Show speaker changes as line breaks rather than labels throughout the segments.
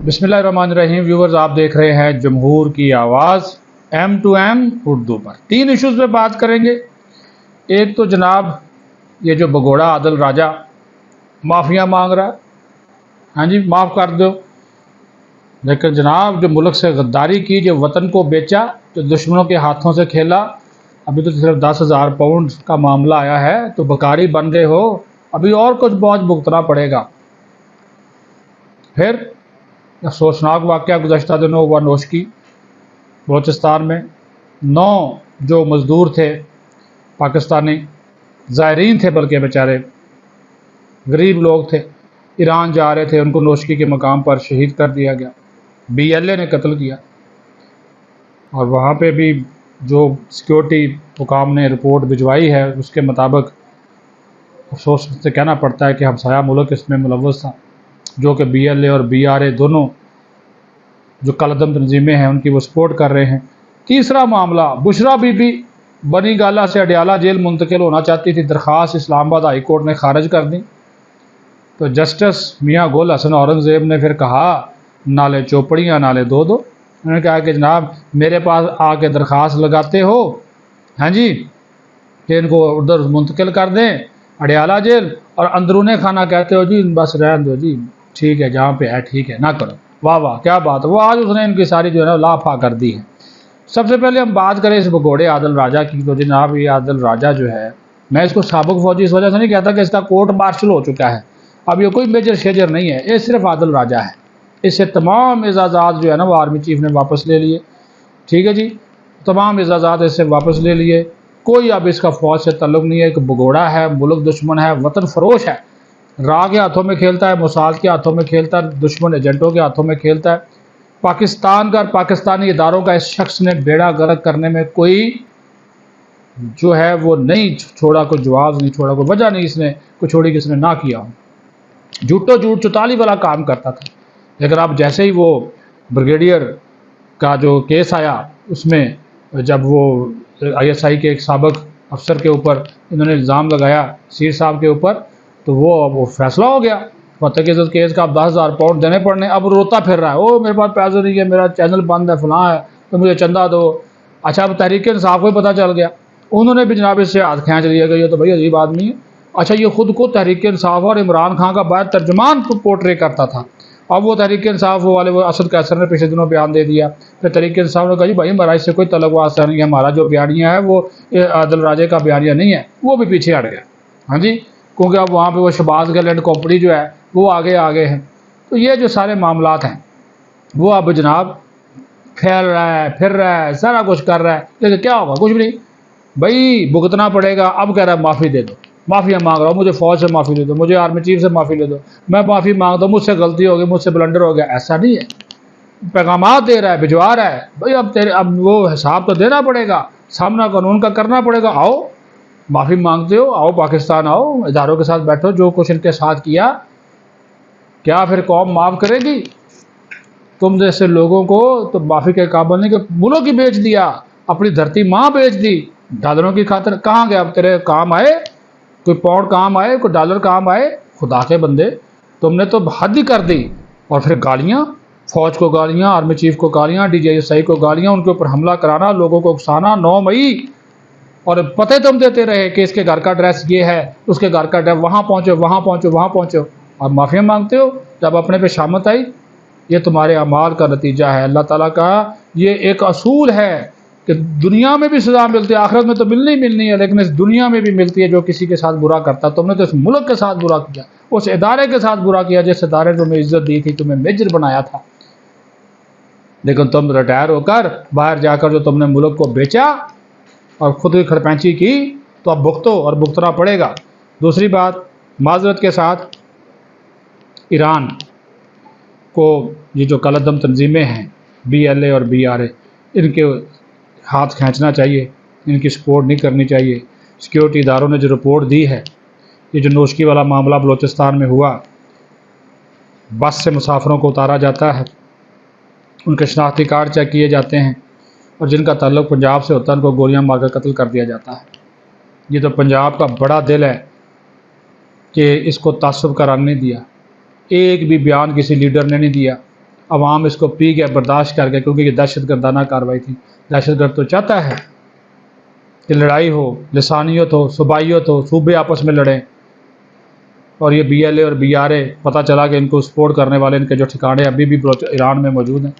बिस्मिल्लाहिर्रहमानिर्रहीम। व्यूवर्स, आप देख रहे हैं जमहूर की आवाज़ M2M उर्दू पर। 3 इश्यूज़ पे बात करेंगे। एक तो जनाब ये जो भगोड़ा आदिल राजा माफ़िया मांग रहा है, हाँ जी माफ़ कर दो, लेकिन जनाब जो मुल्क से गद्दारी की, जो वतन को बेचा, जो दुश्मनों के हाथों से खेला, अभी तो सिर्फ 10,000 पाउंड का मामला आया है तो बकारी बन गए हो, अभी और कुछ बोझ भुगतना पड़ेगा। फिर अफसोसनाक वाक़या गुज़श्ता दिनों हुआ नोशकी बलोचिस्तान में। 9 जो मज़दूर थे पाकिस्तानी, ज़ायरीन थे, बल्कि बेचारे गरीब लोग थे, ईरान जा रहे थे, उनको नोशकी के मकाम पर शहीद कर दिया गया। BLA ने कत्ल किया। और वहाँ पे भी जो सिक्योरिटी हुकाम ने रिपोर्ट भिजवाई है उसके मुताबिक अफसोस से कहना पड़ता है कि हमसाया मुल्क इसमें मुलव्वस था, जो कि BLA और BRA दोनों जो कलदम तंजीमें हैं उनकी वो सपोर्ट कर रहे हैं। तीसरा मामला, बुशरा बीबी बनी गाला से अडयाला जेल मुंतकिल होना चाहती थी, दरख्वास्त इस्लामाबाद हाई कोर्ट ने खारिज कर दी। तो जस्टिस मियाँ गुल हसन औरंगज़ेब ने फिर कहा नाले चौपड़ियाँ नाले दो दो। उन्होंने कहा कि जनाब मेरे पास आके दरख्वास्त लगाते हो, हाँ जी, कि इनको उधर मुंतकिल कर दें अडयाला जेल, और अंदरूने खाना कहते हो जी बस रहने दो जी, ठीक है जहाँ पे है ठीक है, ना करो। वाह वाह क्या बात है। वो आज उसने इनकी सारी जो है ना लाफा कर दी है। सबसे पहले हम बात करें इस भगोड़े आदिल राजा की। तो जनाब ये आदिल राजा जो है, मैं इसको साबिक फौजी इस वजह से नहीं कहता कि इसका कोर्ट मार्शल हो चुका है, अब ये कोई मेजर शेजर नहीं है, ये सिर्फ आदिल राजा है। इससे तमाम एजाज़ात जो है ना वो आर्मी चीफ ने वापस ले लिए, ठीक है जी, तमाम एजाज़ात इससे वापस ले लिए। कोई अब इसका फ़ौज से तल्लुक़ नहीं है। एक भगोड़ा है, मुल्क दुश्मन है, वतन फरोश है, रा के हाथों में खेलता है, मोसाद के हाथों में खेलता है, दुश्मन एजेंटों के हाथों में खेलता है। पाकिस्तान का और पाकिस्तानी इदारों का इस शख्स ने बेड़ा गर्क करने में कोई जो है वो नहीं छोड़ा, कोई जवाब नहीं छोड़ा, कोई वजह नहीं इसने कोई छोड़ी कि इसने ना किया हो। झूठो झूठ चौताली वाला काम करता था। लेकिन अब जैसे ही वो ब्रिगेडियर का जो केस आया, उसमें जब वो ISI के एक साबिक अफसर के ऊपर इन्होंने इल्ज़ाम लगाया सीर साहब के ऊपर, तो वो फैसला हो गया फतेह के इस केस का, अब 10,000 पाउंड देने पड़ने। अब रोता फिर रहा है, ओ मेरे पास पैसे नहीं है, मेरा चैनल बंद है, फलां है, तो मुझे चंदा दो। अच्छा, अब तहरीक इंसाफ को पता चल गया, उन्होंने भी जनाब इससे हाथ खींच लिया गया, तो भाई अजीब आदमी है। अच्छा, ये खुद को तहरीक इंसाफ और इमरान खान का बाहर तर्जुमान पोर्ट्रे करता था। अब वो तहरीक इंसाफ वाले वो असद कैसर ने पिछले दिनों बयान दे दिया, फिर तहरीक इंसाफ ने कहा जी भाई हमारा इससे कोई तल्लुक़ वास्ता नहीं है, हमारा जो बयानिया है वो आदिल राजे का बयानिया नहीं है, वो भी पीछे हट गया। हाँ जी, क्योंकि अब वहाँ पे वो शहबाज गैलेंड कंपनी जो है वो आगे हैं। तो ये जो सारे मामलात हैं वो अब जनाब फैल रहा है, फिर रहा है, सारा कुछ कर रहा है, लेकिन क्या होगा, कुछ भी नहीं। भाई भुगतना पड़ेगा। अब कह रहा है माफ़ी दे दो, माफ़िया मांग रहा हूँ, मुझे फ़ौज से माफ़ी दे दो, मुझे आर्मी चीफ से माफ़ी दे दो, मैं माफ़ी मांगता हूँ, मुझसे गलती हो गई, मुझसे ब्लंडर हो गया। ऐसा नहीं है, पैगामात दे रहा है, भिजवा रहा है। भाई अब वो हिसाब तो देना पड़ेगा, सामना कानून का करना पड़ेगा। आओ माफ़ी मांगते हो, आओ पाकिस्तान आओ, इदारों के साथ बैठो, जो कुछ इनके साथ किया, क्या फिर कौम माफ़ करेगी तुम जैसे लोगों को? तो माफ़ी के काबिल नहीं कि मुल्क ही बेच दिया, अपनी धरती माँ बेच दी डॉलरों की खातिर। कहाँ गया? अब तेरे काम आए कोई पाउंड, काम आए कोई डॉलर, काम आए? खुदा के बंदे, तुमने तो हद ही कर दी। और फिर गालियाँ, फ़ौज को गालियाँ, आर्मी चीफ को गालियाँ, DGI को गालियाँ, उनके ऊपर हमला कराना, लोगों को उकसाना। 9 मई और पते तुम देते रहे कि इसके घर का एड्रेस ये है, उसके घर का एड्रेस, वहाँ पहुँचो, वहाँ पहुँचो, वहाँ पहुँचो। आप माफ़िया मांगते हो जब अपने पे शामत आई। ये तुम्हारे अमाल का नतीजा है। अल्लाह ताला का ये एक असूल है कि दुनिया में भी सज़ा मिलती है, आखिरत में तो मिलनी ही मिलनी है, लेकिन इस दुनिया में भी मिलती है जो किसी के साथ बुरा करता। तुमने तो इस मुल्क के साथ बुरा किया, उस इदारे के साथ बुरा किया जिस इदारे ने तुम्हें इज्जत दी थी, तुम्हें मेजर बनाया था। लेकिन तुम रिटायर होकर बाहर जाकर जो तुमने मुल्क को बेचा और खुद की खड़पैंची की, तो अब भुगतो और भुगतना पड़ेगा। दूसरी बात, माजरत के साथ ईरान को ये जो कलदम तंजीमें हैं BLA और BRA, इनके हाथ खींचना चाहिए, इनकी सपोर्ट नहीं करनी चाहिए। सिक्योरिटी इदारों ने जो रिपोर्ट दी है, ये जो नोशकी वाला मामला बलोचिस्तान में हुआ, बस से मुसाफिरों को उतारा जाता है, उनके शनाख्ती कार्ड चेक किए जाते हैं, और जिनका ताल्लुक़ पंजाब से होता है उनको गोलियां मारकर कत्ल कर दिया जाता है। ये तो पंजाब का बड़ा दिल है कि इसको तासुब का रंग नहीं दिया, एक भी बयान किसी लीडर ने नहीं दिया। عوام اس کو پی گیا برداشت کر گیا، کیونکہ یہ دہشت گردانہ کارروائی تھی۔ دہشت گرد تو چاہتا ہے کہ لڑائی ہو، لسانیت ہو، صوبائیت ہو، صوبے آپس میں لڑیں، اور یہ بی ایل اے اور بی آر اے پتہ چلا کہ ان کو سپورٹ کرنے والے ان کے جو ٹھکانے ابھی بھی ایران میں موجود ہیں،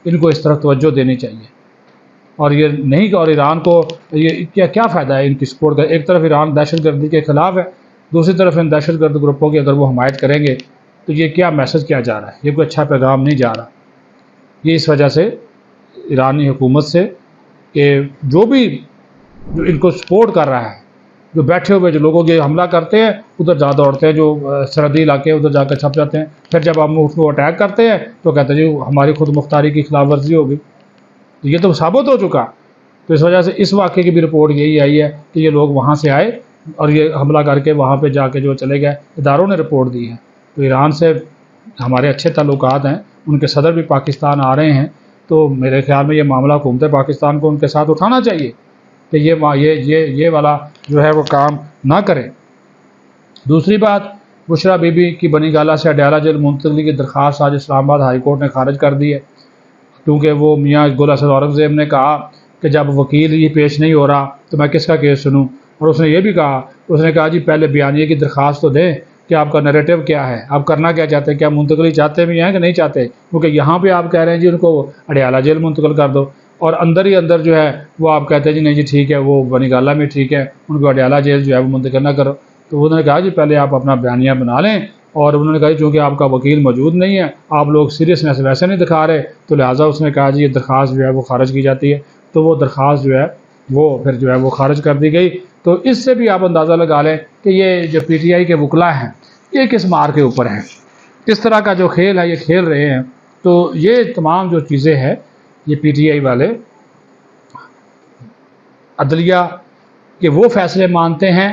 ان کو اس طرف توجہ دینی چاہیے۔ اور یہ نہیں کہ اور ایران کو یہ کیا فائدہ ہے ان کی سپورٹ کا؟ ایک طرف ایران دہشت گردی کے خلاف ہے، دوسری طرف ان دہشت گرد گروپوں کی اگر وہ حمایت کریں گے تو یہ کیا میسج کیا جا رہا ہے؟ یہ کوئی اچھا پیغام نہیں جا رہا۔ یہ اس وجہ سے ایرانی حکومت سے کہ جو ان کو سپورٹ کر رہا ہے، جو بیٹھے ہوئے جو لوگوں کے حملہ کرتے ہیں ادھر جا دوڑتے ہیں، جو سرحدی علاقے ادھر جا کر چھپ جاتے ہیں، پھر جب ہم اس کو اٹیک کرتے ہیں تو کہتے ہیں جی ہماری خود مختاری کی خلاف ورزی ہوگی۔ یہ تو ثابت ہو چکا۔ تو اس وجہ سے اس واقعے کی بھی رپورٹ یہی آئی ہے کہ یہ لوگ وہاں سے آئے اور یہ حملہ کر کے وہاں پہ جا کے جو چلے گئے، اداروں نے رپورٹ دی ہے۔ تو ایران سے ہمارے اچھے تعلقات ہیں، ان کے صدر بھی پاکستان آ رہے ہیں، تو میرے خیال میں یہ معاملہ حکومت پاکستان کو ان کے ساتھ اٹھانا چاہیے کہ یہ والا جو ہے وہ کام نہ کرے۔ دوسری بات، بشرا بی بی کی بنی گالہ سے اڈیالہ جیل منتقلی کی درخواست آج اسلام آباد ہائی کورٹ نے خارج کر دی ہے، کیونکہ وہ میاں گل حسن اورنگزیب نے کہا کہ جب وکیل یہ پیش نہیں ہو رہا تو میں کس کا کیس سنوں۔ اور اس نے یہ بھی کہا، اس نے کہا جی پہلے بیانیے کی درخواست تو دیں کہ آپ کا نیریٹو کیا ہے، آپ کرنا کیا چاہتے ہیں، کیا منتقلی چاہتے بھی ہیں کہ نہیں چاہتے، کیونکہ یہاں پہ آپ کہہ رہے ہیں جی ان کو اڈیالہ جیل منتقل کر دو، اور اندر ہی اندر جو ہے وہ آپ کہتے ہیں جی نہیں جی ٹھیک ہے وہ بنی گالہ میں ٹھیک ہے، ان کو اڈیالہ جیل جو ہے وہ منتقل نہ کرو۔ تو انہوں نے کہا جی پہلے آپ اپنا بیانیہ بنا لیں، اور انہوں نے کہا جی چونکہ آپ کا وکیل موجود نہیں ہے، آپ لوگ سیریسنیس ویسے نہیں دکھا رہے، تو لہٰذا اس نے کہا جی یہ درخواست جو ہے وہ خارج کی جاتی ہے۔ تو وہ درخواست جو ہے وہ پھر جو ہے وہ خارج کر دی گئی۔ تو اس سے بھی آپ اندازہ لگا لیں کہ یہ جو پی ٹی آئی کے وکلاء ہیں یہ کس مار کے اوپر ہیں، کس طرح کا جو کھیل ہے یہ کھیل رہے ہیں۔ تو یہ تمام جو چیزیں ہیں یہ پی ٹی آئی والے عدلیہ کے وہ فیصلے مانتے ہیں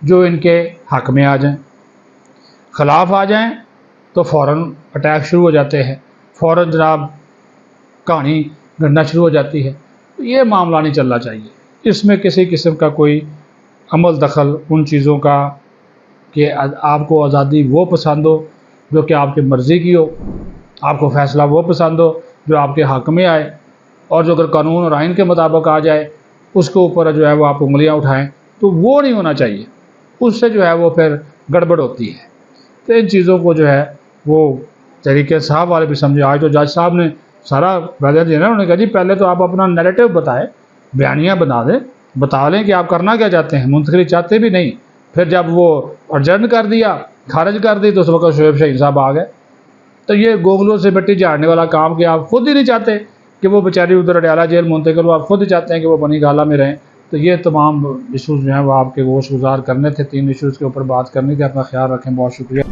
جو ان کے حق میں آ جائیں، خلاف آ جائیں تو فوراً اٹیک شروع ہو جاتے ہیں، فوراً جناب کہانی گھڑنا شروع ہو جاتی ہے۔ یہ معاملہ نہیں چلنا چاہیے، اس میں کسی قسم کا کوئی عمل دخل ان چیزوں کا کہ آپ کو آزادی وہ پسند ہو جو کہ آپ کی مرضی کی ہو، آپ کو فیصلہ وہ پسند ہو جو آپ کے حق میں آئے، اور جو اگر قانون اور آئین کے مطابق آ جائے اس کے اوپر جو ہے وہ آپ انگلیاں اٹھائیں، تو وہ نہیں ہونا چاہیے۔ اس سے جو ہے وہ پھر گڑبڑ ہوتی ہے۔ تو ان چیزوں کو جو ہے وہ تحریک انصاف والے بھی سمجھے۔ آج تو جج صاحب نے سارا ویدر دیا نا، انہوں نے کہا جی پہلے تو آپ اپنا نیریٹو بتائیں، بیانیہ بنا دیں، بتا لیں کہ آپ کرنا کیا چاہتے ہیں، منتقلی چاہتے بھی نہیں۔ پھر جب وہ ارجنٹ کر دیا، خارج کر دی، تو اس وقت شعیب شاہین صاحب آ گئے۔ تو یہ گوگلوں سے مٹی جھاڑنے والا کام کہ آپ خود ہی نہیں چاہتے کہ وہ بیچاری ادھر اڈیالہ جیل منتقل ہو، آپ خود ہی چاہتے ہیں کہ وہ بنی گالہ میں رہیں۔ تو یہ تمام ایشوز جو ہیں وہ آپ کے گوش گزار کرنے تھے، 3 ایشوز کے اوپر بات کرنی تھی۔ اپنا خیال رکھیں، بہت شکریہ۔